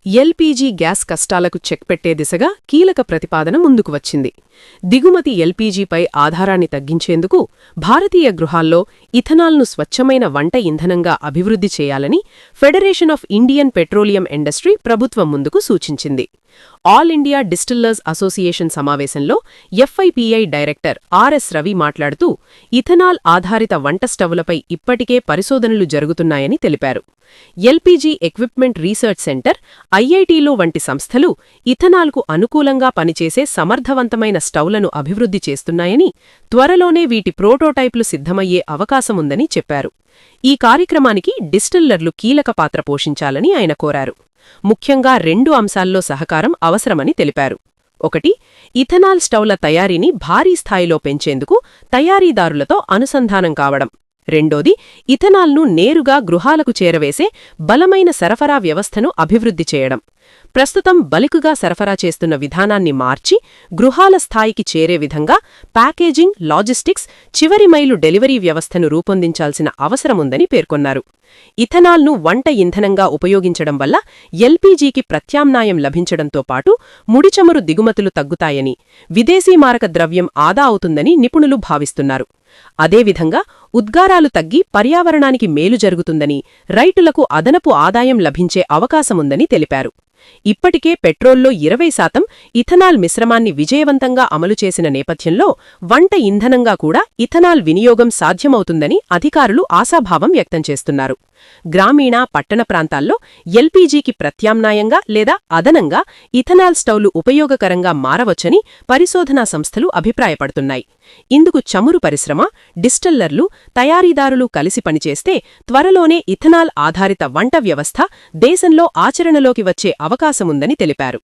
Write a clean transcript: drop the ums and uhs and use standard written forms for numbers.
LPG gas కష్టాలకు check పెట్టే దిశగా కీలక ప్రతిపాదన ముందుకు వచ్చింది. దిగుమతి ఎల్పీజీపై ఆధారాన్ని తగ్గించేందుకు భారతీయ గృహాల్లో ఇథనాల్ను స్వచ్ఛమైన వంట ఇంధనంగా అభివృద్ధి చేయాలని federation of Indian petroleum industry ప్రభుత్వం ముందుకు సూచించింది. ఆల్ ఇండియా డిస్టిల్లర్స్ అసోసియేషన్ సమావేశంలో ఎఫ్ఐపిఐ డైరెక్టర్ ఆర్ఎస్ రవి మాట్లాడుతూ, ఇథనాల్ ఆధారిత వంట స్టవ్లపై ఇప్పటికే పరిశోధనలు జరుగుతున్నాయని తెలిపారు. ఎల్పీజీ ఎక్విప్మెంట్ రీసెర్చ్ సెంటర్, ఐఐటీలు వంటి సంస్థలు ఇథనాల్కు అనుకూలంగా పనిచేసే సమర్థవంతమైన స్టవ్లను అభివృద్ధి చేస్తున్నాయని, త్వరలోనే వీటి ప్రోటోటైప్లు సిద్ధమయ్యే అవకాశముందని చెప్పారు. ఈ కార్యక్రమానికి డిస్టిల్లర్లు కీలక పాత్ర పోషించాలని ఆయన కోరారు. ముఖ్యంగా 2 అంశాల్లో సహకారం అవసరమని తెలిపారు. 1. ఇథనాల్ స్టవ్ల తయారీని భారీ స్థాయిలో పెంచేందుకు తయారీదారులతో అనుసంధానం కావడం. 2. ఇథనాల్ను నేరుగా గృహాలకు చేరవేసే బలమైన సరఫరా వ్యవస్థను అభివృద్ధి చేయడం. ప్రస్తుతం బల్క్గా సరఫరా చేస్తున్న విధానాన్ని మార్చి గృహాల స్థాయికి చేరే విధంగా ప్యాకేజింగ్, లాజిస్టిక్స్, చివరి మైలు డెలివరీ వ్యవస్థను రూపొందించాల్సిన అవసరముందని పేర్కొన్నారు. ఇథనాల్ను వంట ఇంధనంగా ఉపయోగించడం వల్ల ఎల్పీజీకి ప్రత్యామ్నాయం లభించడంతో పాటు ముడిచమురు దిగుమతులు తగ్గుతాయని, విదేశీ మారక ద్రవ్యం ఆదా అవుతుందని నిపుణులు భావిస్తున్నారు. అదేవిధంగా ఉద్గారాలు తగ్గి పర్యావరణానికి మేలు జరుగుతుందని, రైతులకు అదనపు ఆదాయం లభించే అవకాశముందని తెలిపారు. ఇప్పటికే పెట్రోల్లో 20% ఇథనాల్ మిశ్రమాన్ని విజయవంతంగా అమలు చేసిన నేపథ్యంలో వంట ఇంధనంగా కూడా ఇథనాల్ వినియోగం సాధ్యమవుతుందని అధికారులు ఆశాభావం వ్యక్తం చేస్తున్నారు. గ్రామీణ, పట్టణ ప్రాంతాల్లో ఎల్పీజీకి ప్రత్యామ్నాయంగా లేదా అదనంగా ఇథనాల్ స్టవ్లు ఉపయోగకరంగా మారవచ్చని పరిశోధనా సంస్థలు అభిప్రాయపడుతున్నాయి. ఇందుకు చమురు పరిశ్రమ, డిస్టిల్లర్లు, తయారీదారులు కలిసి పనిచేస్తే త్వరలోనే ఇథనాల్ ఆధారిత వంట వ్యవస్థ దేశంలో ఆచరణలోకి వచ్చే అవకాశముందని తెలిపారు.